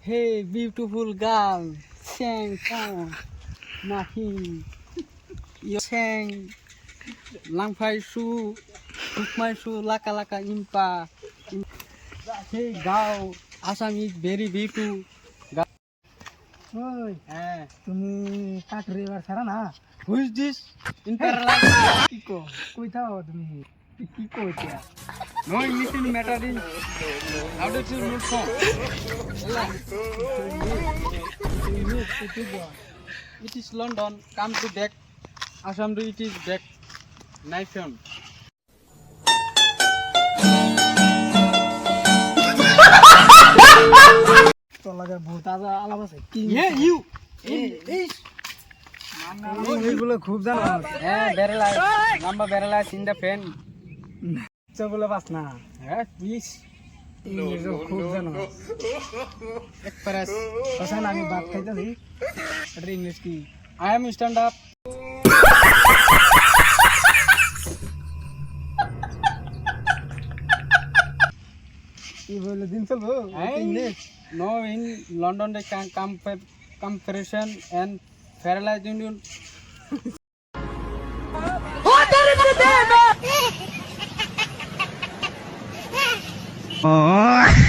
Hey, beautiful girl, sang song, nahi, yo sang, langpai su, hukmai su, laka laka impa. Hey, girl, Assam is very beautiful. ওই হ্যাঁ, তুমি কাঠুরে এবার ছাড়া না who is this? In Kerala? কি কো কই থাও তুমি কি কইতে? No English in matter in. How does you look from? It is London. Come to back. Assam do it is back. Nice one. তোর লাগে বহুত আলাপ আছে কি Yeah, you. এইগুলো খুব জানো হ্যাঁ, বেরেলা নাম্বার বেরেলা ইন দ্য ফ্যান। বলে পাস না হ্যাঁ, প্লিজ এইগুলো খুব জানো এক্সপ্রেস। কথা না আমি ভাত খাইতেছি এটা ইংলিশ কি I am stand up. কি বলে দিন চলবো English No, in London they can comparison and paralyzed union. Oh